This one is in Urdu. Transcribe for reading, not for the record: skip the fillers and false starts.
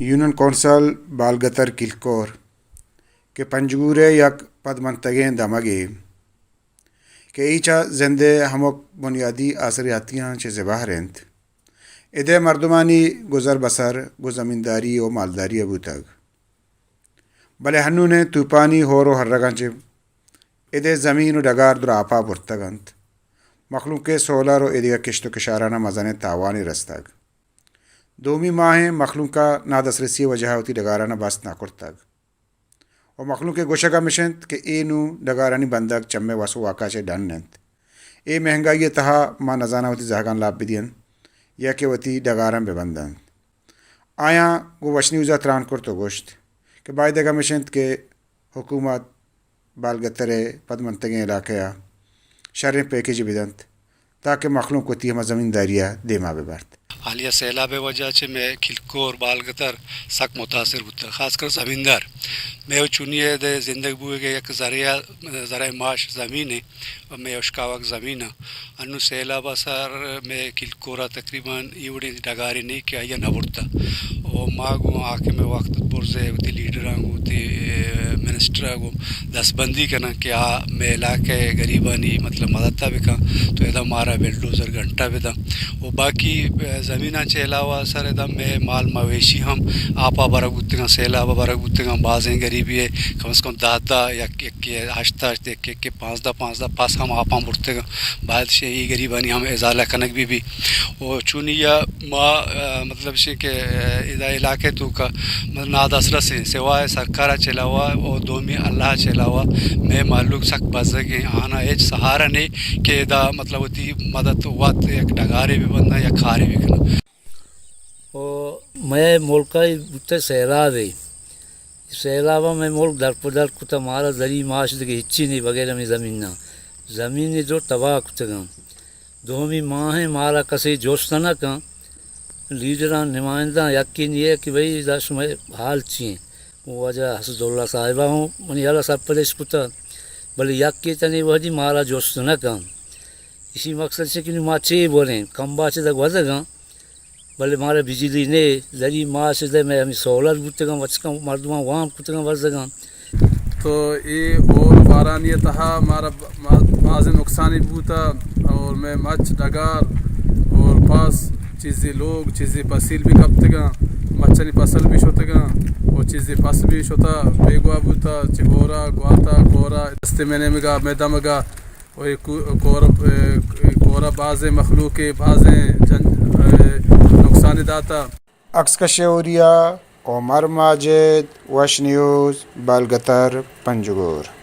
یونین کونسل بالگتر کلکور کہ پنجگورے یک پد منتگیں دمگے کہ ایچا زندے ہمک بنیادی آثریاتیاں چے زباہ رنت ادے مردمانی گزر بسر گو زمینداری و مالداری ابو تگ بلے ہنو نے توپانی ہورو ہرگاں چے ادے زمین و ڈگار در آپا برتگنت مخلوق سولر و ادے کشت و کشارانہ مزن تاوانی رستگ دومی ماہیں مخلوقہ نادسرسی وجہ ہوتی ڈگارانہ باست نہ کرتگ و مخلوق گوشگا مشنت کہ اے نو ڈگارانی بندگ چمے واسو واقع چے ڈن ننت اے مہنگائی تہا ما نزانہ ہوتی زہگان لاب بدین یا کہ وتی ڈگاران بے بندن آیا گو وشنی وزا تران کرتو گوشت کہ بائدگا مشنت کہ حکومت بالگترے پد منتگیں علاقہ شریں پیکیج بدنت تاکہ مخلوق وتی ہما زمینداریہ دیما بے برت حالیہ سیلاب وجہ سے میں کھلکور بالگتر سخت متاثر ہوتا خاص کر زمیندار میں چنیے دے زندگی بوئے گے یک ذرائع معاش زمین ہے اور میں اشکاوک زمین انو سیلاب سر میں کھلکورا تقریباً ایوڑی ڈگاری نہیں کہ آیا نہ بڑتا اور ماں آکے میں وقت برزے ہوتی لیڈراں ہوتی منسٹر کو دس بندی کرنا کہ میں علاقے غریبانی مطلب مدد بھی کہاں تو ادا مارا بلڈوزر گھنٹہ بھی تھا وہ باقی زمینہ چے علاوہ سر ادا میں مال مویشی ہم آپا برگ ہوتے گا سیلاب برگ ہوتے گا بازیں غریبی ہے کم از کم 10 یک 8 ایک 5 پاس ہم آپاں بڑھتے گا بعد سے یہ غریبانی ہم ازالہ کنک بھی وہ چونیا ماں مطلب سے کہ ادا علاقے تو کا نادسرہ سے سوائے سرکارہ چلاوا اور دومی اللہ چلاوا میں معلوم سخت بزرگیں آنا ایج سہارا نہیں کہ ادا مطلب ہوتی مدد وقت ایک ڈگارے بھی بننا یا کھارے بھی کرنا اور میں ملکائی بوتے سیلاب ہے سیلابہ میں ملک در پدر کتا مارا دری معاش دے ہچی نہیں وغیرہ میں زمین جو تباہ کتا دومی ماہیں مارا کسی جوستنا کن لیڈران نمائندہ یقین یہ کہ بھئی دس میں حال چیئیں وہ وجہ حسد اللہ صاحبہ ہوں منی اللہ صاحب پلیس کتا بلے یقین تنی وحدی مارا جوستنا کن اسی مقصد سے کہ ماں چے بولیں کم باچے تک وزا گا بلے مارا بجلی نے لری ماں سے دے میں ہمیں سولر بوتے گا وچکا مردمان وام کتے گا وزا گا تو یہ اور بارانی تہا مارا مازن نقصانی بوتا اور میں مچ ڈگار اور پاس چیزیں لوگ چیزیں فصل بھی کپتے گا مچھنی فصل بھی شوتے گا اور چیزیں فصل بھی شوتا بیگوا بوتا چگورا گواتا کورا دستے میں گا میدا مگا اور کورا بازیں مخلوق بازیں نقصان داتا عکس کشوریا عمر ماجد وش نیوز بالگتر پنجگور